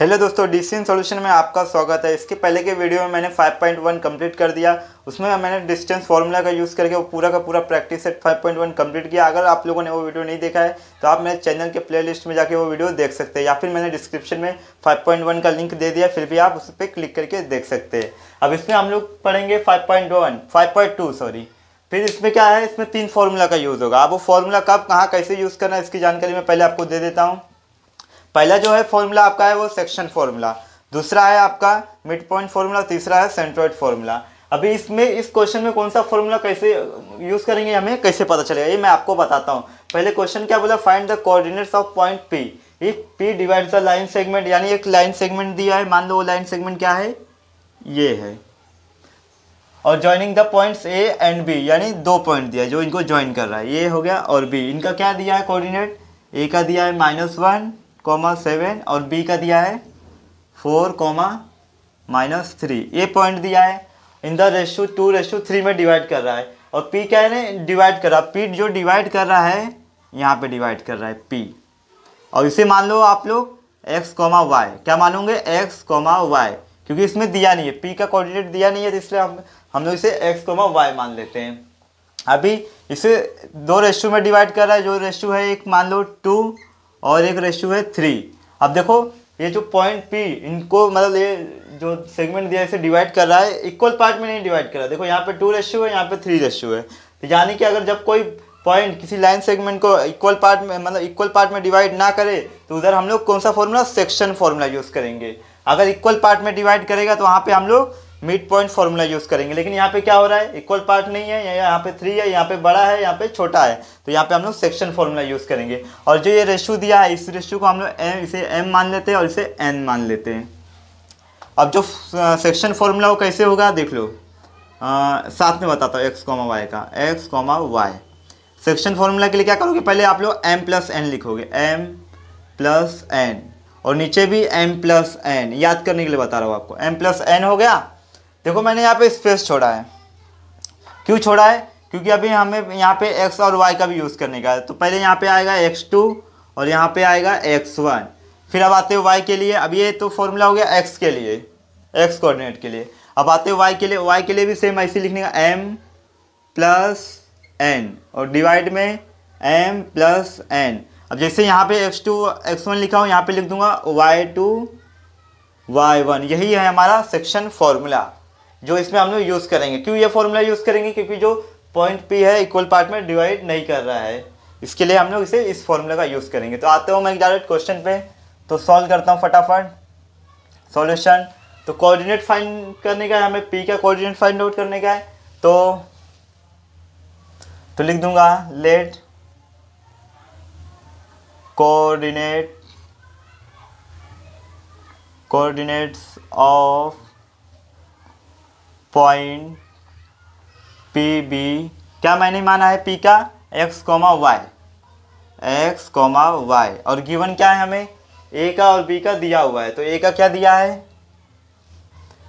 Hello दोस्तों, distance solution में आपका स्वागत है। इसके पहले के वीडियो में मैंने 5.1 कंप्लीट कर दिया। उसमें मैंने डिस्टेंस फार्मूला का यूज़ करके वो पूरा का पूरा प्रैक्टिस सेट 5.1 कंप्लीट किया। अगर आप लोगों ने वो वीडियो नहीं देखा है तो आप मेरे चैनल के प्लेलिस्ट में जाके वो वीडियो देख सकते हैं, या फिर मैंने डिस्क्रिप्शन में 5.1 का लिंक दे दिया, फिर भी आप उस पर क्लिक करके देख सकते हैं। अब इसमें हम लोग पढ़ेंगे 5.2 सॉरी। फिर इसमें क्या है, इसमें 3 फार्मूला का यूज़ होगा। अब वो फार्मूला कब कहाँ कैसे यूज़ करना है इसकी जानकारी मैं पहले आपको दे देता हूँ। पहला जो है फॉर्मूला आपका है वो सेक्शन फॉर्मूला, दूसरा है आपका मिड पॉइंट फॉर्मूला, तीसरा है सेंट्रोइड फॉर्मूला। अभी इसमें इस क्वेश्चन में कौन सा फॉर्मूला कैसे यूज करेंगे हमें कैसे पता चलेगा, ये मैं आपको बताता हूँ। पहले क्वेश्चन क्या बोला, find the coordinates of point P if P divides the line segment. यानी एक लाइन सेगमेंट दिया है, मान लो वो लाइन सेगमेंट क्या है, ये है, और joining the points A and B, यानी 2 पॉइंट दिया है जो इनको ज्वाइन कर रहा है, ये हो गया। और बी इनका क्या दिया है कोऑर्डिनेट, ए का दिया है -1,7 और बी का दिया है 4,-3। ये पॉइंट दिया है, इन द रेशो 2:3 में डिवाइड कर रहा है। और पी क्या है, डिवाइड कर रहा है। पी जो डिवाइड कर रहा है यहाँ पे डिवाइड कर रहा है पी, और इसे मान लो आप लोग x, y। क्या मानोगे, x, y, क्योंकि इसमें दिया नहीं है, p का कोऑर्डिनेट दिया नहीं है, तो इसलिए हम लोग इसे x, y मान लेते हैं। अभी इसे 2 रेशो में डिवाइड कर रहा है, जो रेशो है एक मान लो 2 और एक रेशो है 3। अब देखो ये जो पॉइंट P, इनको मतलब ये जो सेगमेंट दिया है इसे डिवाइड कर रहा है, इक्वल पार्ट में नहीं डिवाइड कर रहा है। देखो यहाँ पे 2 रेशो है, यहाँ पे 3 रेशो है। तो यानी कि अगर जब कोई पॉइंट किसी लाइन सेगमेंट को इक्वल पार्ट में मतलब इक्वल पार्ट में डिवाइड ना करे तो उधर हम लोग कौन सा फॉर्मूला, सेक्शन फॉर्मूला यूज़ करेंगे। अगर इक्वल पार्ट में डिवाइड करेगा तो वहाँ पे हम लोग मिड पॉइंट फॉर्मूला यूज़ करेंगे। लेकिन यहाँ पे क्या हो रहा है, इक्वल पार्ट नहीं है, यहाँ पे 3 है, यहाँ पे बड़ा है, यहाँ पे छोटा है, तो यहाँ पे हम लोग सेक्शन फॉर्मूला यूज़ करेंगे। और जो ये रेशो दिया है इस रेशो को हम लोग इसे m मान लेते हैं और इसे n मान लेते हैं। अब जो सेक्शन फॉर्मूला वो कैसे होगा देख लो, साथ में बताता हूँ x, y का, x, y। सेक्शन फॉर्मूला के लिए क्या करोगे, पहले आप लोग m + n लिखोगे, m + n, और नीचे भी m + n, याद करने के लिए बता रहा हूँ आपको। m + n हो गया। देखो मैंने यहाँ पे स्पेस छोड़ा है, क्यों छोड़ा है, क्योंकि अभी हमें यहाँ पे x और y का भी यूज़ करने का है। तो पहले यहाँ पे आएगा x2 और यहाँ पे आएगा x1। फिर अब आते हो y के लिए। अब ये तो फॉर्मूला हो गया x के लिए, x कोऑर्डिनेट के लिए। अब आते हो y के लिए, y के लिए भी सेम ऐसे लिखने का, m + n और डिवाइड में m + n। अब जैसे यहाँ पे x2 x1 लिखा हो, यहाँ पे लिख दूंगा y2 y1। यही है हमारा सेक्शन फॉर्मूला जो इसमें हम लोग यूज़ करेंगे। क्यों ये फॉर्मूला यूज़ करेंगे, क्योंकि जो पॉइंट P है इक्वल पार्ट में डिवाइड नहीं कर रहा है, इसके लिए हम लोग इसे इस फॉर्मूला का यूज़ करेंगे। तो आते हो मैं डायरेक्ट क्वेश्चन पे, तो सॉल्व करता हूँ फटाफट सॉल्यूशन। तो कोऑर्डिनेट फाइंड करने का है हमें, P का कोऑर्डिनेट फाइंड आउट करने का है। तो लिख दूंगा let coordinates of point P B. क्या मैंने माना है P का, x, y, और गिवन क्या है हमें, A का और B का दिया हुआ है। तो A का क्या दिया है,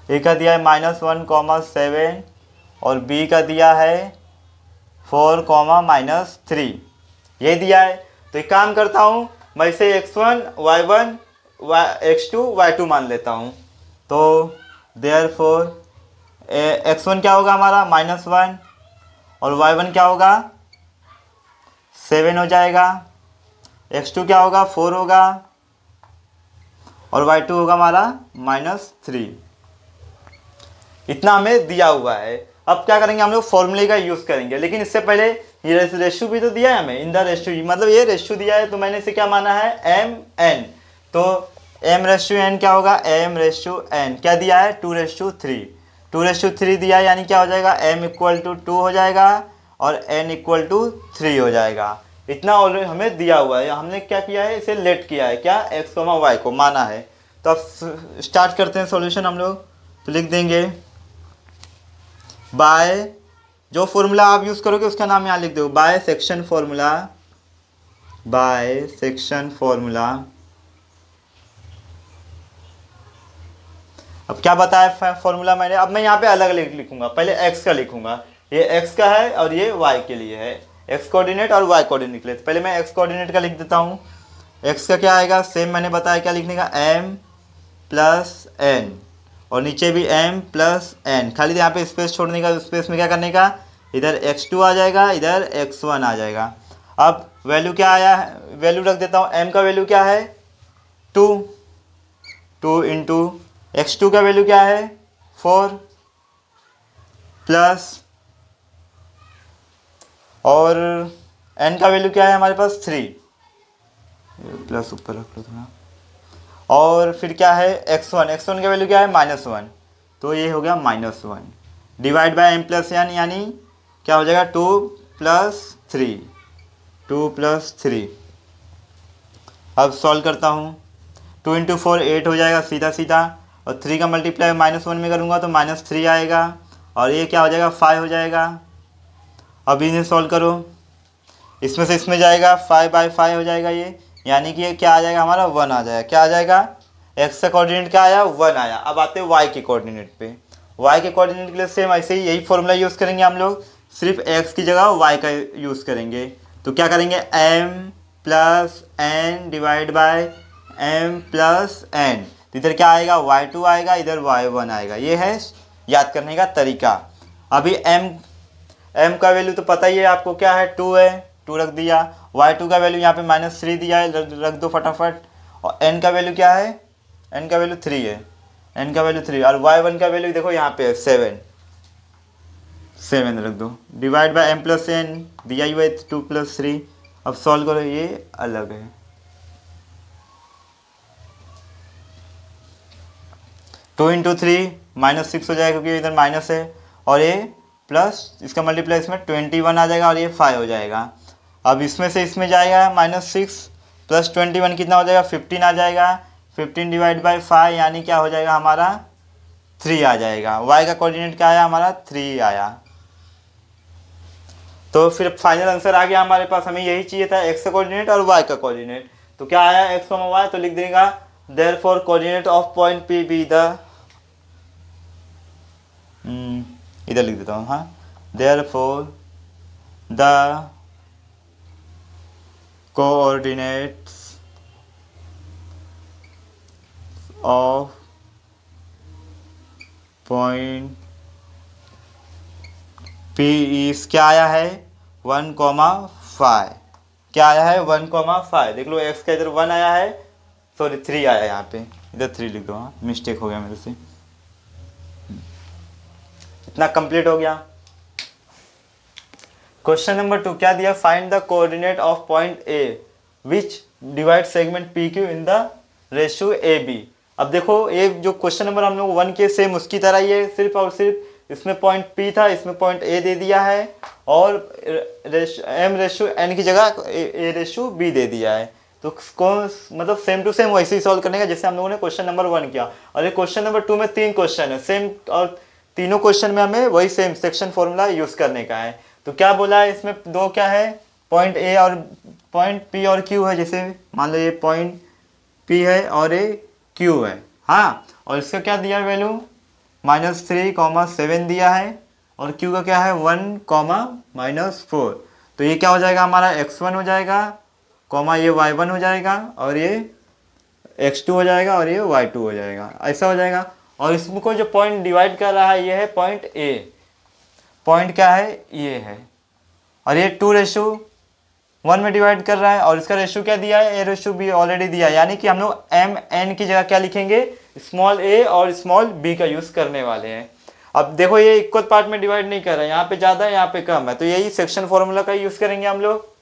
A का दिया है -1,7 और B का दिया है 4,-3, ये दिया है। तो एक काम करता हूँ, मैं इसे x1 y1 x2 y2 मान लेता हूँ। तो देयरफॉर x1 क्या होगा हमारा -1 और y1 क्या होगा 7 हो जाएगा, x2 क्या होगा 4 होगा और y2 होगा हमारा -3। इतना हमें दिया हुआ है। अब क्या करेंगे, हम लोग फॉर्मूले का यूज़ करेंगे। लेकिन इससे पहले ये रेशो भी तो दिया है हमें, इन द रेशो, मतलब ये रेशो दिया है, तो मैंने इसे क्या माना है, m n। तो m/n क्या होगा, m/n क्या दिया है 2:3, 2:3 दिया है, यानी क्या हो जाएगा, m = 2 हो जाएगा और n = 3 हो जाएगा। इतना ऑलरेडी हमें दिया हुआ है। हमने क्या किया है, इसे लेट किया है, क्या x, y को माना है। तो अब स्टार्ट करते हैं सॉल्यूशन हम लोग। तो लिख देंगे बाय, जो फॉर्मूला आप यूज़ करोगे उसका नाम यहाँ लिख दो, बाय सेक्शन फॉर्मूला। अब क्या बताया फॉर्मूला मैंने, अब मैं यहाँ पे अलग लिखूंगा। पहले x का लिखूंगा, ये x का है और ये y के लिए है, x कोऑर्डिनेट और y कोऑर्डिनेट के लिए। पहले मैं x कोऑर्डिनेट का लिख देता हूँ। x का क्या आएगा, सेम मैंने बताया क्या लिखने का, m प्लस एन, और नीचे भी m प्लस एन। खाली यहाँ पे स्पेस छोड़ने का, स्पेस में क्या करने का, इधर x2 आ जाएगा, इधर x1 आ जाएगा। अब वैल्यू क्या आया है, वैल्यू रख देता हूँ। m का वैल्यू क्या है 2, 2 इंटू x2 का वैल्यू क्या है 4 प्लस, और n का वैल्यू क्या है हमारे पास 3, प्लस ऊपर रख लो थोड़ा, और फिर क्या है x1, x1 का वैल्यू क्या है -1, तो ये हो गया -1 divide by m plus n, यानी क्या हो जाएगा 2 प्लस 3, 2 प्लस 3। अब सॉल्व करता हूँ, 2 इंटू 4 8 हो जाएगा सीधा सीधा, और 3 का मल्टीप्लाई -1 में करूँगा तो -3 आएगा, और ये क्या हो जाएगा 5 हो जाएगा। अब इन्हें सॉल्व करो, इसमें से इसमें जाएगा 5/5 हो जाएगा ये, यानी कि ये क्या आ जाएगा हमारा 1 आ जाएगा। क्या आ जाएगा, x का कोऑर्डिनेट क्या आया 1 आया। अब आते हैं y के कोऑर्डिनेट पे। y के कोऑर्डिनेट के लिए सेम ऐसे ही यही फॉर्मूला यूज़ करेंगे हम लोग, सिर्फ x की जगह y का यूज़ करेंगे। तो क्या करेंगे, m plus n divide by m plus n, इधर क्या आएगा y2 आएगा, इधर y1 आएगा। ये है याद करने का तरीका। अभी m का वैल्यू तो पता ही है आपको, क्या है 2 है, 2 रख दिया। y2 का वैल्यू यहाँ पे -3 दिया है, रख दो फटाफट। और n का वैल्यू क्या है, n का वैल्यू 3 है, n का वैल्यू 3, और y1 का वैल्यू देखो यहाँ पे है 7 रख दो, divide by m plus n दिया ही हुआ है 2 प्लस 3। अब सॉल्व करो, ये अलग है, टू इंटू 3 -6 हो जाएगा क्योंकि इधर माइनस है, और ये प्लस इसका मल्टीप्लाई इसमें 21 आ जाएगा, और ये 5 हो जाएगा। अब इसमें से इसमें जाएगा -6 प्लस 21 कितना हो जाएगा 15 आ जाएगा, 15 डिवाइड बाई 5 यानी क्या हो जाएगा हमारा 3 आ जाएगा। y का कोऑर्डिनेट क्या आया हमारा 3 आया। तो फिर फाइनल आंसर आ गया हमारे पास, हमें यही चाहिए था x का कोऑर्डिनेट और y का कोऑर्डिनेट। तो क्या आया x, y, तो लिख देगा therefore coordinate of point P be the, इधर लिख देता हूँ, हाँ, therefore the coordinates of point P is क्या आया है 1,5, क्या आया है 1,5। देख लो x का इधर 1 आया है, सॉरी 3 आया है, यहाँ पे इधर 3 लिख दो, हाँ मिस्टेक हो गया मेरे से। इतना कंप्लीट हो गया। क्वेश्चन नंबर 2 क्या दिया, find the coordinate of point A which divide segment PQ in the ratio AB। अब देखो ये जो क्वेश्चन नंबर हम लोग 1 के सेम उसकी तरह ही है, सिर्फ और सिर्फ इसमें पॉइंट P था, इसमें पॉइंट A दे दिया है, और M रेशियो N की जगह A रेशियो B दे दिया है। तो कौन मतलब सेम टू सेम वैसे ही सॉल्व करने का जैसे हम लोगों ने क्वेश्चन नंबर 1 किया। और ये क्वेश्चन नंबर 2 में 3 क्वेश्चन है सेम, और तीनों क्वेश्चन में हमें वही सेम सेक्शन फॉर्मूला यूज करने का है। तो क्या बोला है इसमें, दो क्या है पॉइंट A और पॉइंट P और Q है। जैसे मान लो ये पॉइंट P है और ये Q है, हाँ, और इसका क्या दिया है वैल्यू -3,7 दिया है, और Q का क्या है 1,-4। तो ये क्या हो जाएगा हमारा x1 हो जाएगा, ये y1 हो जाएगा, और ये x2 हो जाएगा, और ये y2 हो जाएगा, ऐसा हो जाएगा। और इसको जो पॉइंट डिवाइड कर रहा है ये है पॉइंट A, पॉइंट क्या है ये है, और ये 2:1 में डिवाइड कर रहा है, और इसका रेशियो क्या दिया है A/B ऑलरेडी दिया है, यानी कि हम लोग MN की जगह क्या लिखेंगे स्मॉल a और स्मॉल b का यूज करने वाले हैं। अब देखो ये इक्वल पार्ट में डिवाइड नहीं कर रहा है, यहाँ पे ज़्यादा है यहाँ पे कम है, तो यही सेक्शन फॉर्मूला का यूज़ करेंगे हम लोग।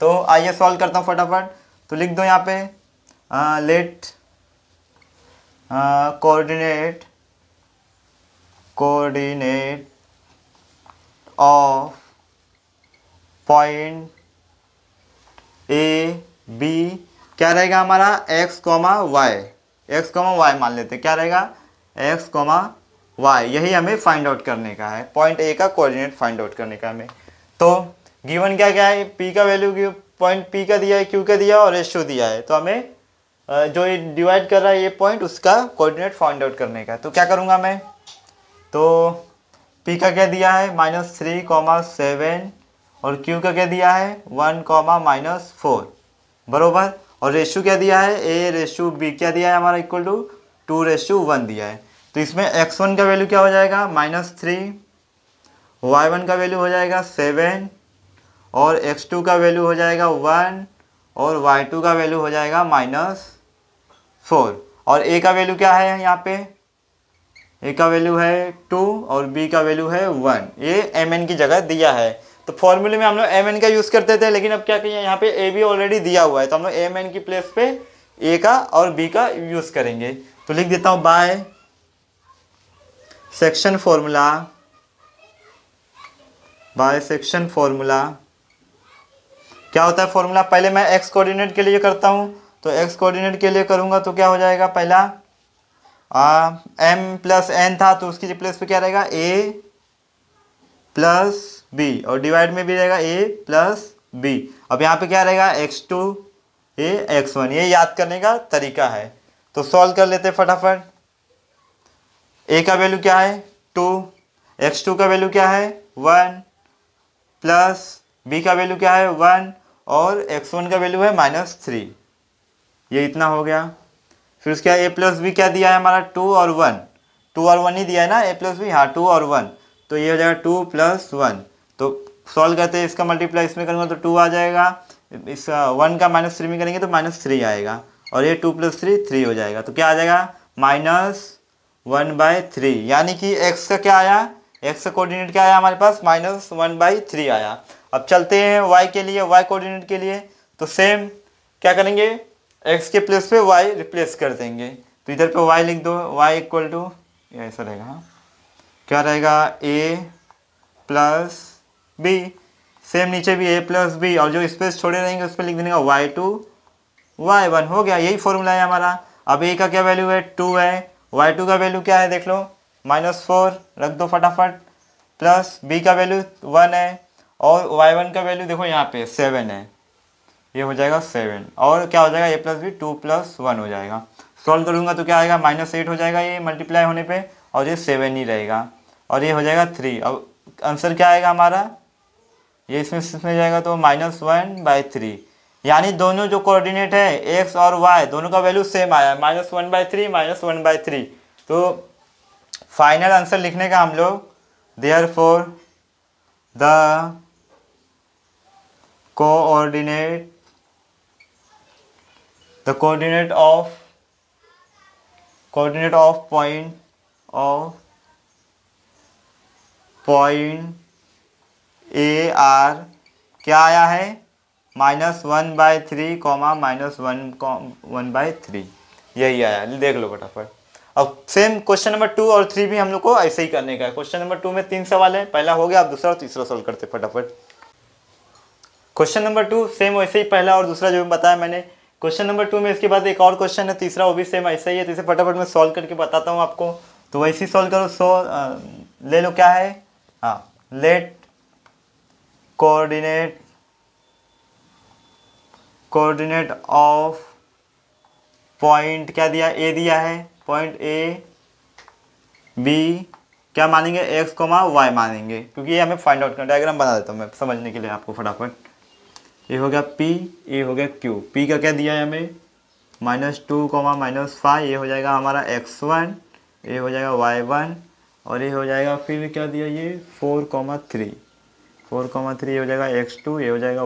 तो आइए सॉल्व करता हूँ फटाफट। तो लिख दो यहाँ पे let coordinate of point A B क्या रहेगा हमारा x, y मान लेते हैं, क्या रहेगा x, y, यही हमें फाइंड आउट करने का है, पॉइंट A का कोऑर्डिनेट फाइंड आउट करने का हमें। तो गिवन क्या क्या है, P का वैल्यू पॉइंट P का दिया है, Q का दिया और रेशियो दिया है, तो हमें जो ये डिवाइड कर रहा है ये पॉइंट उसका कोऑर्डिनेट फाइंड आउट करने का है। तो क्या करूँगा मैं, तो P का क्या दिया है -3,7 और Q का क्या दिया है 1,-4 बरोबर, और रेशियो क्या दिया है A/B क्या दिया है हमारा इक्वल टू 2:1 दिया है। तो इसमें x1 का वैल्यू क्या हो जाएगा -3, y1 का वैल्यू हो जाएगा 7 और x2 का वैल्यू हो जाएगा 1 और y2 का वैल्यू हो जाएगा -4। और a का वैल्यू क्या है यहाँ पे, a का वैल्यू है 2 और b का वैल्यू है 1। ये mn की जगह दिया है। तो फॉर्मूले में हम लोग mn का यूज़ करते थे, लेकिन अब क्या किया, यहाँ पे a भी ऑलरेडी दिया हुआ है, तो हम लोग mn की प्लेस पे a का और b का यूज़ करेंगे। तो लिख देता हूँ बाय सेक्शन फॉर्मूला। क्या होता है फॉर्मूला, पहले मैं x कोऑर्डिनेट के लिए करता हूँ। तो x कोऑर्डिनेट के लिए करूँगा तो क्या हो जाएगा, पहला m प्लस n था तो उसकी प्लेस पे क्या रहेगा a प्लस b और डिवाइड में भी रहेगा a प्लस b। अब यहाँ पे क्या रहेगा x2 a x1, ये याद करने का तरीका है। तो सॉल्व कर लेते फटाफट। a का वैल्यू क्या है 2, x2 का वैल्यू क्या है 1 प्लस b का वैल्यू क्या है 1 और x1 का वैल्यू है -3। ये इतना हो गया। फिर उसके बाद a प्लस बी क्या दिया है हमारा 2 और 1 ही दिया है ना, a प्लस बी, हाँ 2 और 1, तो ये हो जाएगा 2 + 1। तो सॉल्व करते हैं, इसका मल्टीप्लाई इसमें करूँगा तो 2 आ जाएगा, इस 1 का -3 में करेंगे तो -3 आएगा और ये 2 + 3 3 हो जाएगा। तो क्या आ जाएगा -1/3, यानी कि x का क्या आया, x का कोऑर्डिनेट क्या आया हमारे पास -1/3 आया। अब चलते हैं y के लिए, y कोऑर्डिनेट के लिए। तो सेम क्या करेंगे, x के प्लेस पे y रिप्लेस कर देंगे। तो इधर पे y लिख दो, y = ऐसा रहेगा, हाँ क्या रहेगा a प्लस b, सेम नीचे भी a प्लस बी और जो स्पेस छोड़े रहेंगे उस पर लिख देने का y2 y1। हो गया, यही फॉर्मूला है हमारा। अब a का क्या वैल्यू है 2 है, y2 का वैल्यू क्या है देख लो -4 रख दो फटाफट, प्लस b का वैल्यू 1 है और y1 का वैल्यू देखो यहाँ पे 7 है, ये हो जाएगा 7 और क्या हो जाएगा a प्लस बी 2 + 1 हो जाएगा। सॉल्व करूँगा तो क्या आएगा -8 हो जाएगा ये मल्टीप्लाई होने पे और ये 7 ही रहेगा और ये हो जाएगा 3। अब आंसर क्या आएगा हमारा, ये इसमें जाएगा तो -1/3, यानी दोनों जो कोऑर्डिनेट है x और y दोनों का वैल्यू सेम आया, -1/3 -1/3। तो फाइनल आंसर लिखने का हम लोग therefore the coordinate of point A R क्या आया है -1/3, -1/3, यही आया, देख लो फटाफट। अब सेम क्वेश्चन नंबर 2 और 3 भी हम लोग को ऐसे ही करने का है। क्वेश्चन नंबर 2 में 3 सवाल है, पहला हो गया, अब दूसरा और तीसरा सॉल्व करते फटाफट। क्वेश्चन नंबर 2 सेम वैसे ही पहला और दूसरा जो बताया मैंने। क्वेश्चन नंबर 2 में इसके बाद एक और क्वेश्चन है तीसरा, वो भी सेम ऐसा ही है, तो इसे फटाफट मैं सॉल्व करके बताता हूँ आपको। तो वैसे ही सॉल्व करो। ले लो क्या है, हाँ, लेट कोऑर्डिनेट ऑफ पॉइंट क्या दिया, ए दिया है, पॉइंट ए बी क्या मानेंगे x, y मानेंगे, क्योंकि ये हमें फाइंड आउट करना। डायग्राम बना देता हूँ मैं समझने के लिए आपको फटाफट। ये हो गया P, ये हो गया Q। P का क्या दिया है हमें -2, -5, ये हो जाएगा हमारा x1, ये हो जाएगा y1 और ये हो जाएगा फिर क्या दिया ये 4,3, 4,3 ये हो जाएगा x2, ये हो जाएगा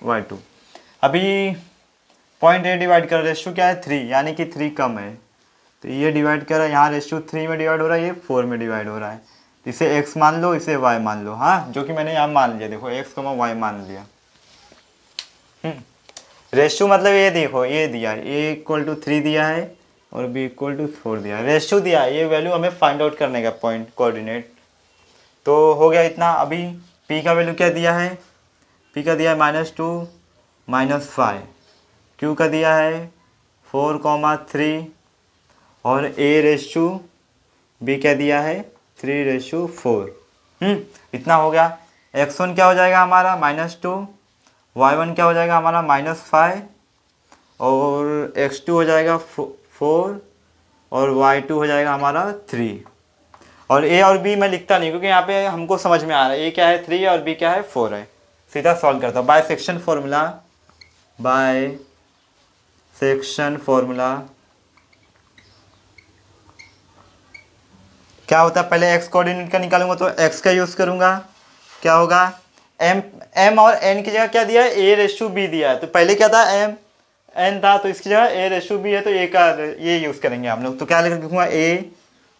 y2। अभी पॉइंट ए डिवाइड कर, रेशियो क्या है 3, यानी कि 3 कम है, तो ये डिवाइड कर रहा है, यहाँ रेशियो 3 में डिवाइड हो रहा है, ये 4 में डिवाइड हो रहा है। तो इसे x मान लो, इसे y मान लो, हाँ, जो कि मैंने यहाँ मान लिया, देखो x, y मान लिया। रेशियो मतलब ये देखो, ये दिया है a = 3 दिया है और b = 4 दिया है, रेशियो दिया है, ये वैल्यू हमें फाइंड आउट करने का पॉइंट कोऑर्डिनेट। तो हो गया इतना। अभी p का वैल्यू क्या दिया है, p का दिया है -2, -5, q का दिया है 4,3 और a/, b क्या दिया है 3/4। इतना हो गया। x1 क्या हो जाएगा हमारा -2, y1 क्या हो जाएगा हमारा -5 और x2 हो जाएगा 4 और y2 हो जाएगा हमारा 3। और a और b मैं लिखता नहीं, क्योंकि यहाँ पे हमको समझ में आ रहा है a क्या है 3 और b क्या है 4 है। सीधा सॉल्व करता हूँ बाय सेक्शन फॉर्मूला। क्या होता है, पहले एक्स कोऑर्डिनेट का निकालूंगा तो एक्स का यूज़ करूंगा, क्या होगा एम और एन की जगह क्या दिया है, ए रेशू बी दिया है, तो पहले क्या था एम एन था, तो इसकी जगह ए रेशू बी है, तो ए का ये यूज़ करेंगे हम लोग। तो क्या लिखूंगा, ए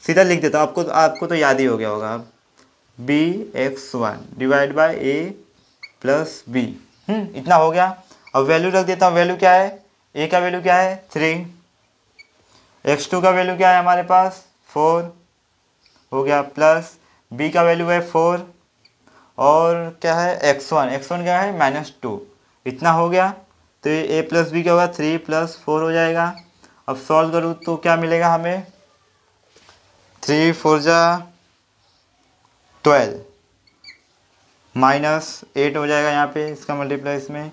सीधा लिख देता हूँ, आपको तो याद ही हो गया होगा, B X one divide by A plus B. इतना हो गया। अब वैल्यू रख देता हूँ, वैल्यू क्या है, ए का वैल्यू क्या है 3, x2 का वैल्यू क्या है हमारे पास 4 हो गया, प्लस b का वैल्यू है 4 और क्या है x1 क्या है -2, इतना हो गया। तो ये a प्लस बी क्या होगा 3 + 4 हो जाएगा। अब सॉल्व करूँ तो क्या मिलेगा हमें, 3 4 जा 12 -8 हो जाएगा यहाँ पे, इसका मल्टीप्लाई इसमें,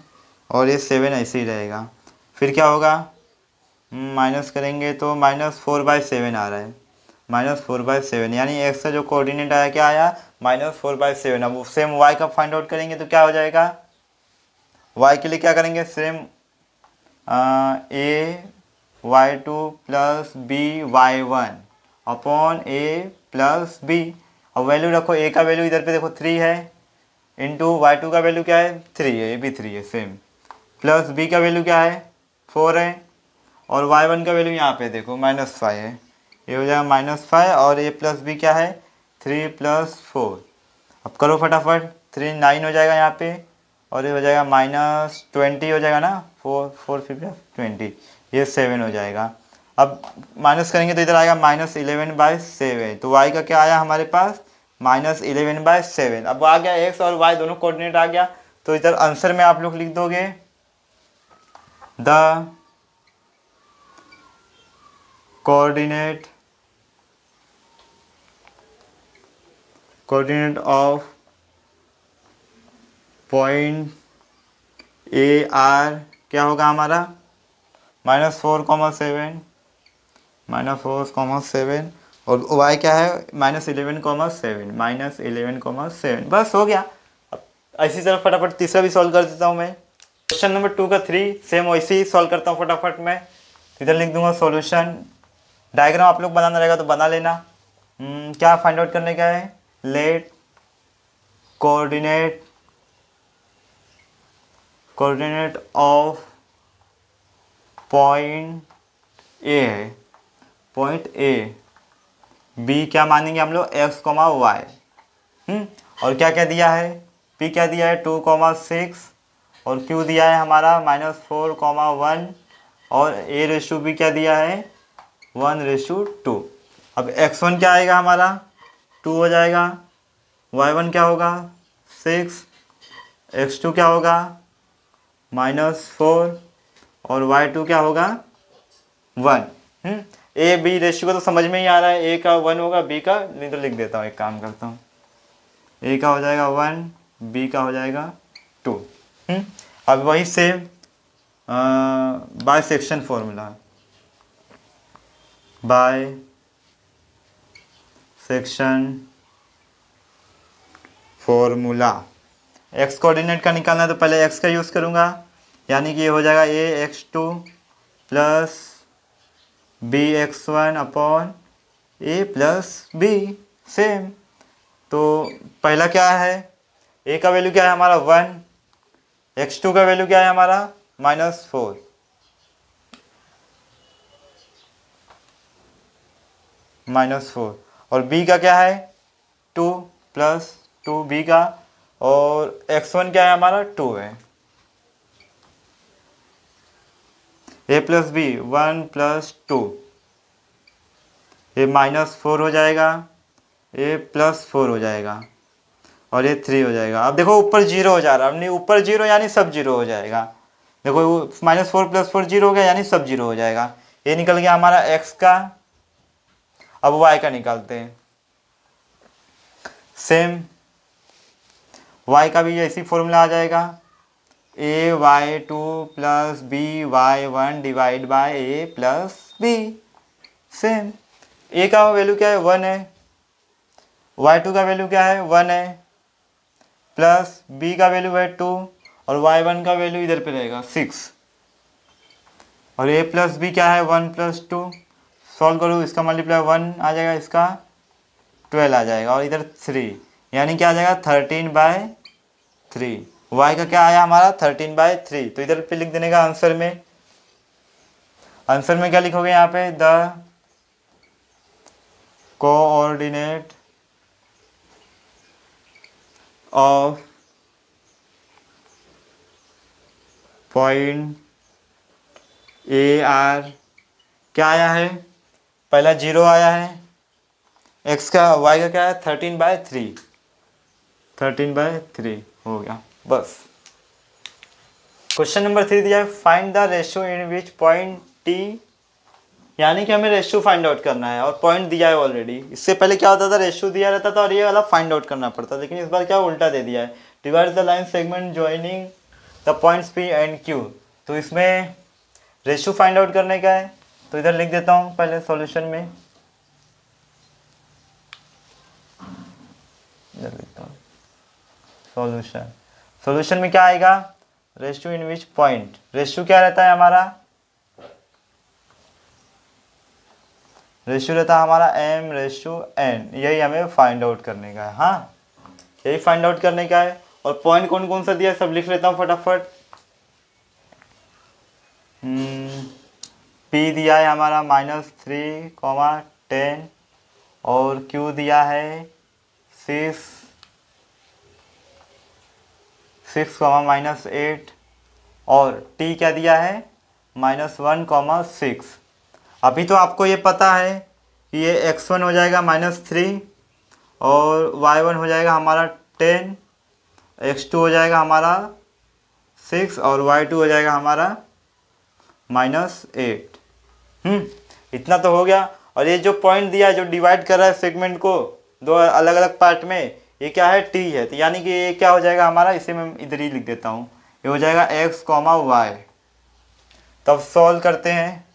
और ये 7 ऐसे ही रहेगा। फिर क्या होगा, माइनस करेंगे तो -4/7 आ रहा है, -4/7, यानी एक्स का जो कोऑर्डिनेट आया क्या आया -4/7। अब सेम वाई का फाइंड आउट करेंगे तो क्या हो जाएगा, वाई के लिए क्या करेंगे, same a/2 + b/1 upon a + b। अब वैल्यू रखो, a का वैल्यू इधर पे देखो 3 है, इंटू y2 का वैल्यू क्या है 3 है, ये भी 3 है सेम, प्लस b का वैल्यू क्या है 4 है, और y1 का वैल्यू यहाँ पे देखो -5 है, ये हो जाएगा -5, और a प्लस बी क्या है 3 + 4। अब करो फटाफट, 3 9 हो जाएगा यहाँ पे, और ये हो जाएगा -20 हो जाएगा ना, 4 4 5 20, ये 7 हो जाएगा। अब माइनस करेंगे तो इधर आएगा -11/7, तो y का क्या आया हमारे पास -11/7। अब आ गया x और y दोनों कोऑर्डिनेट आ गया, तो इधर आंसर में आप लोग लिख दोगे the coordinate of point A R क्या होगा हमारा -4,7 -4,7, और y क्या है -11,7 बस हो गया। अब ऐसी तरह फटाफट तीसरा भी सॉल्व कर देता हूँ मैं। क्वेश्चन नंबर 2 का 3 सेम वैसे ही सॉल्व करता हूँ फटाफट मैं, इधर लिख दूंगा सॉल्यूशन। डायग्राम आप लोग बनाना रहेगा तो बना लेना। क्या फाइंड आउट करने का है, let coordinate of point A है, पॉइंट ए, बी क्या मानेंगे हम लोग x, y, और क्या क्या दिया है, p क्या दिया है 2,6, और q दिया है हमारा -4,1, और a/b क्या दिया है 1/2। अब x1 क्या आएगा हमारा 2 हो जाएगा, y1 क्या होगा 6, x2 क्या होगा -4, और y2 क्या होगा 1। ए बी रेशियो का तो समझ में ही आ रहा है, ए का 1 होगा, बी का नहीं तो लिख देता हूँ, एक काम करता हूँ, ए का हो जाएगा 1, बी का हो जाएगा 2। अब वही same by section formula, by section formula, X coordinate का निकालना है तो पहले एक्स का यूज़ करूँगा, यानी कि ये हो जाएगा ax2 + bx1 upon a + b same. तो पहला क्या है, a का वैल्यू क्या है हमारा 1, x2 का वैल्यू क्या है हमारा -4, और b का क्या है 2 + 2 b का, और x1 क्या है हमारा 2 है, a + b 1 + 2, ये -4 हो जाएगा, a + 4 हो जाएगा, और ये 3 हो जाएगा। अब देखो ऊपर 0 हो जा रहा है, अब नहीं ऊपर 0 यानी सब 0 हो जाएगा, देखो -4 + 4 0 हो गया, यानी सब 0 हो जाएगा। ये निकल गया हमारा x का। अब y का निकालते हैं, सेम y का भी ऐसी फॉर्मूला आ जाएगा, ay2 + by1 divide by a + b same. a का वैल्यू क्या है 1 है, y2 का वैल्यू क्या है 1 है, प्लस b का वैल्यू है 2, और y1 का वैल्यू इधर पे रहेगा 6, और a + b क्या है 1 + 2, सॉल्व करो इसका मल्टीप्लाई 1 आ जाएगा इसका, 12 आ जाएगा और इधर 3, यानी क्या आ जाएगा 13/3। y का क्या आया हमारा 13/3। तो इधर पे लिख देने का आंसर में, आंसर में क्या लिखोगे यहाँ पे, the coordinate of point A R क्या आया है, पहला 0 आया है, x का y का क्या है 13/3, 13/3 हो गया बस। क्वेश्चन नंबर 3 दिया है, find the ratio in which point t, यानी कि हमें रेशियो फाइंड आउट करना है और पॉइंट दिया है ऑलरेडी। इससे पहले क्या होता था, रेशियो दिया रहता था और ये वाला फाइंड आउट करना पड़ता, लेकिन इस बार क्या उल्टा दे दिया है, divide the line segment joining the points p and q। तो इसमें रेशियो फाइंड आउट करने का है, तो इधर लिख देता हूँ पहले सॉल्यूशन में, इधर लिखता हूँ सॉल्यूशन। सॉल्यूशन में क्या आएगा, ratio in which point, ratio क्या रहता है हमारा, रेशियो रहता है हमारा m/n, यही हमें फाइंड आउट करने का है। हाँ, यही फाइंड आउट करने का है। और पॉइंट कौन कौन सा दिया है सब लिख लेता हूँ फटाफट। P दिया है हमारा -3, 10 और Q दिया है 6, -8 और T क्या दिया है -1, 6। अभी तो आपको ये पता है कि ये x1 हो जाएगा -3 और y1 हो जाएगा हमारा 10, x2 हो जाएगा हमारा 6 और y2 हो जाएगा हमारा -8। इतना तो हो गया। और ये जो पॉइंट दिया है जो डिवाइड कर रहा है सेगमेंट को दो अलग अलग पार्ट में, ये क्या है t है, तो यानी कि ये क्या हो जाएगा हमारा, इसे मैं इधर ही लिख देता हूँ, ये हो जाएगा x, y। तब सॉल्व करते हैं,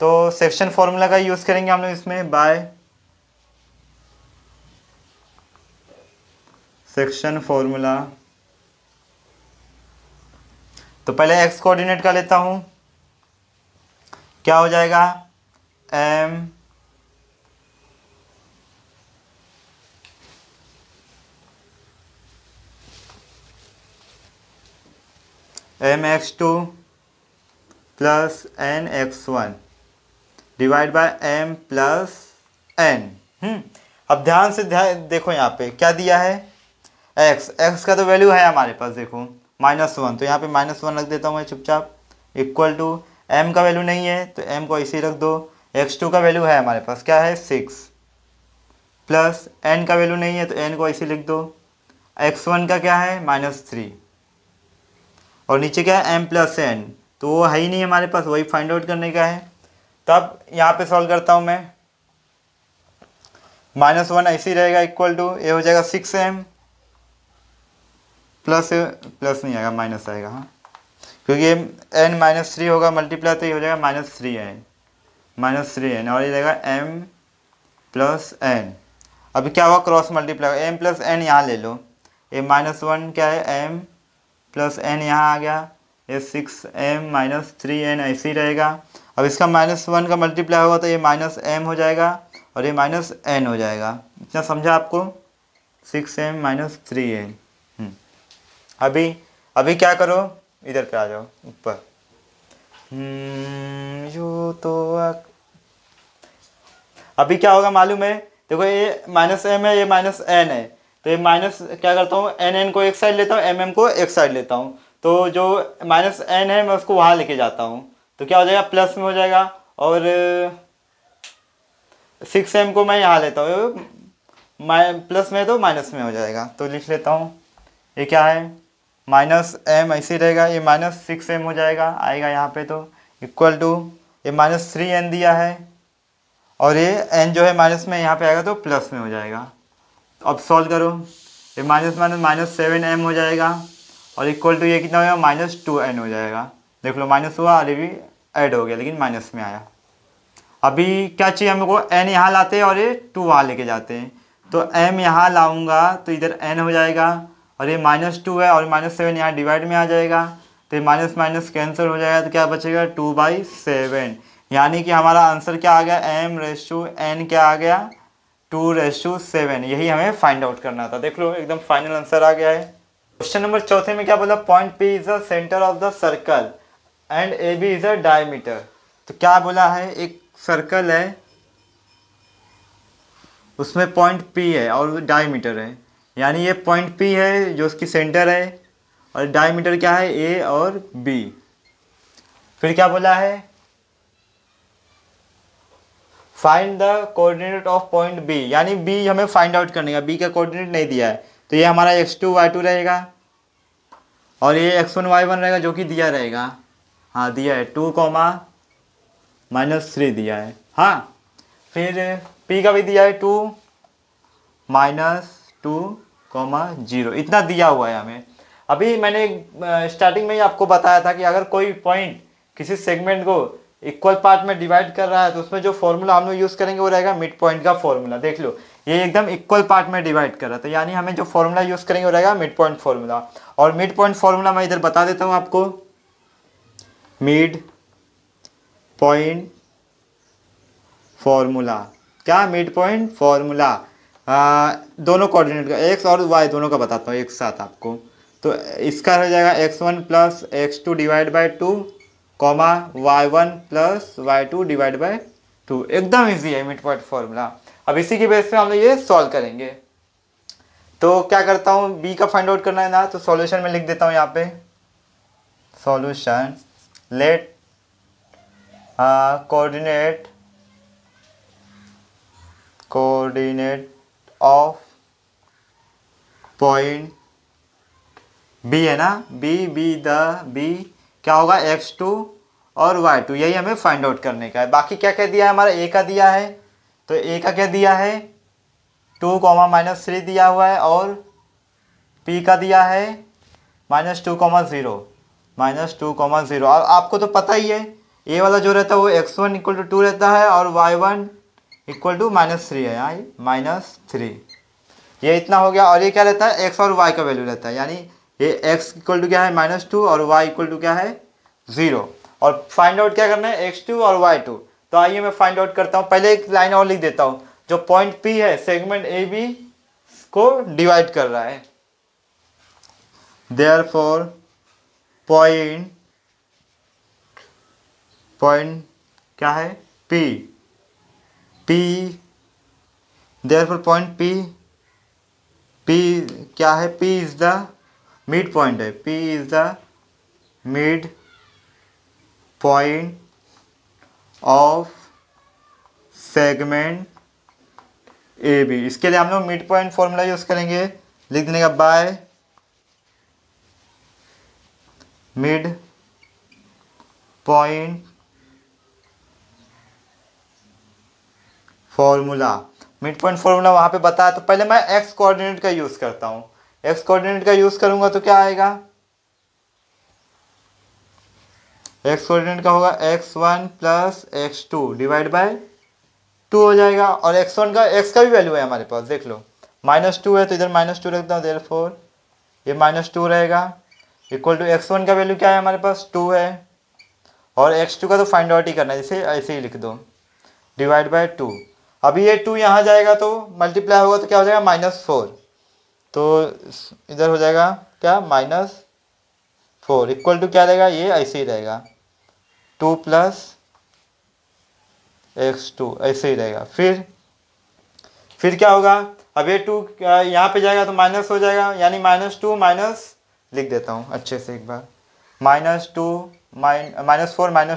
तो सेक्शन फॉर्मूला का यूज़ करेंगे हम लोग इसमें, बाय सेक्शन फॉर्मूला। तो पहले x कोऑर्डिनेट का लेता हूँ, क्या हो जाएगा mx2 plus nx1 divide by m plus n। अब ध्यान से देखो यहाँ पे क्या दिया है, x का तो वैल्यू है हमारे पास, देखो -1, तो यहाँ पे -1 रख देता हूँ मैं चुपचाप, इक्वल टू m का वैल्यू नहीं है तो m को इसी रख दो, x2 का वैल्यू है हमारे पास क्या है 6, प्लस n का वैल्यू नहीं है तो n को इसी लिख दो, x1 का क्या है -3 और नीचे क्या है m प्लस n, तो वो है ही नहीं हमारे पास, वही फाइंड आउट करने का है। तब यहाँ पे सॉल्व करता हूँ मैं, -1 ऐसे ही रहेगा, इक्वल टू ये हो जाएगा 6m प्लस नहीं आएगा, माइनस आएगा, हाँ, क्योंकि n -3 होगा मल्टीप्लाई, तो ये हो जाएगा -3n और ये रहेगा m प्लस n। अभी क्या हुआ, cross multiply, m plus n यहाँ ले लो, ये -1 क्या है m प्लस n यहाँ आ गया, ये 6m -3n ऐसे ही रहेगा। अब इसका -1 का मल्टीप्लाई होगा तो ये -m हो जाएगा और ये -n हो जाएगा। इतना समझा आपको, 6m -3n। अभी क्या करो, इधर पे आ जाओ ऊपर, यो तो अभी क्या होगा मालूम है, देखो ये -m है, ये -n है, तो ये माइनस क्या करता हूँ, n को एक साइड लेता हूँ, m को एक साइड लेता हूँ, तो जो -n है मैं उसको वहाँ लेके जाता हूँ, तो क्या हो जाएगा प्लस में हो जाएगा, और 6m को मैं यहाँ लेता हूँ, प्लस में तो माइनस में हो जाएगा, तो लिख लेता हूँ, ये क्या है -m ऐसे ही रहेगा, ये -6m हो जाएगा, आएगा यहाँ पे, तो इक्वल टू ये -3n दिया है और ये n जो है माइनस में यहाँ पे आएगा तो प्लस में हो जाएगा। अब सॉल्व करो, ये -7m हो जाएगा और इक्वल टू ये कितना हो जाएगा -2n हो जाएगा। देख लो माइनस हुआ और ये भी ऐड हो गया लेकिन माइनस में आया। अभी क्या चाहिए हमको, n यहाँ लाते हैं और ये 2 वहाँ लेके जाते हैं, तो m यहाँ लाऊंगा तो इधर n हो जाएगा और ये -2 है और -7 यहाँ डिवाइड में आ जाएगा, तो ये माइनस माइनस कैंसिल हो जाएगा, तो क्या बचेगा 2/7, यानी कि हमारा आंसर क्या आ गया, m/n क्या आ गया 2:7, यही हमें फाइंड आउट करना था। देख लो एकदम फाइनल आंसर आ गया है। क्वेश्चन नंबर चौथे में क्या बोला, point P is the centre of the circle and AB is the diameter. तो क्या बोला है, एक सर्कल है उसमें पॉइंट P है और डायमीटर है, यानी ये पॉइंट P है जो उसकी सेंटर है और डायमीटर क्या है A और B। फिर क्या बोला है, find the coordinate of point B, यानी B हमें फाइंड आउट करने का, B का कोऑर्डिनेट नहीं दिया है तो ये हमारा x2 y2 रहेगा और ये x1 y1 रहेगा जो कि दिया रहेगा। हाँ दिया है 2, -3 दिया है। हाँ फिर P का भी दिया है 2, -2, 0, इतना दिया हुआ है हमें। अभी मैंने स्टार्टिंग में ही आपको बताया था कि अगर कोई पॉइंट किसी सेगमेंट को इक्वल पार्ट में डिवाइड कर रहा है तो उसमें जो फॉर्मूला हम लोग यूज़ करेंगे वो रहेगा मिड पॉइंट का फॉर्मूला। देख लो ये एकदम इक्वल पार्ट में डिवाइड कर रहा था, यानी हमें जो फॉर्मूला यूज़ करेंगे वो रहेगा मिड पॉइंट फॉर्मूला। और मिड पॉइंट फॉर्मूला मैं इधर बता देता हूँ आपको, मिड पॉइंट फॉर्मूला, क्या मिड पॉइंट फॉर्मूला, दोनों कोऑर्डिनेट का x और y दोनों का बताता हूँ एक साथ आपको। तो इसका हो जाएगा x1 + x2 divide by 2, y1 + y2 divide by 2। एकदम इजी है मिड पॉइंट फॉर्मूला। अब इसी की बेस पे हम लोग ये सॉल्व करेंगे। तो क्या करता हूँ, b का फाइंड आउट करना है ना, तो सॉल्यूशन में लिख देता हूँ यहाँ पे, solution let coordinate of point B है ना, B क्या होगा x2 और y2, यही हमें फाइंड आउट करने का है। बाकी क्या क्या दिया है हमारा, a का दिया है, तो a का क्या दिया है 2, -3 दिया हुआ है और p का दिया है -2, 0 और आपको तो पता ही है a वाला जो रहता है वो x1 = 2 रहता है और y1 = -3 है, यहाँ -3, ये इतना हो गया। और ये क्या रहता है, x और y का वैल्यू रहता है, यानी ये x = क्या है -2 और y = क्या है 0। और फाइंड आउट क्या करना है, x2 और y2। तो आइए मैं फाइंड आउट करता हूँ। पहले एक लाइन और लिख देता हूँ, जो पॉइंट P है सेगमेंट AB को डिवाइड कर रहा है, देयरफॉर पॉइंट क्या है P, देयरफॉर पॉइंट P क्या है, P is the mid point है, P is the mid point of segment AB। इसके लिए हम लोग मिड पॉइंट फॉर्मूला यूज करेंगे, लिख देने का by mid point formula. Mid point formula वहां पे बताया, तो पहले मैं x कोऑर्डिनेट का यूज करता हूं। x कोऑर्डिनेट का यूज करूंगा तो क्या आएगा, x कोऑर्डिनेट का होगा x1 + x2 डिवाइड बाय 2 हो जाएगा। और x1 का x का भी वैल्यू है हमारे पास, देख लो -2 है तो इधर -2 रखता हूँ, देयरफॉर ये -2 रहेगा, इक्वल टू x1 का वैल्यू क्या है हमारे पास 2 है और x2 का तो फाइंड आउट ही करना है, जैसे ऐसे ही लिख दो, डिवाइड बाय 2। अभी ये 2 यहाँ जाएगा तो मल्टीप्लाई होगा तो क्या हो जाएगा -4, तो इधर हो जाएगा क्या -4, इक्वल टू क्या रहेगा, ये ऐसे ही रहेगा 2 + x2 ऐसे ही रहेगा। फिर क्या होगा, अब ये 2 यहाँ पे जाएगा तो माइनस हो जाएगा, यानी -2 माइनस लिख देता हूँ अच्छे से एक बार, -4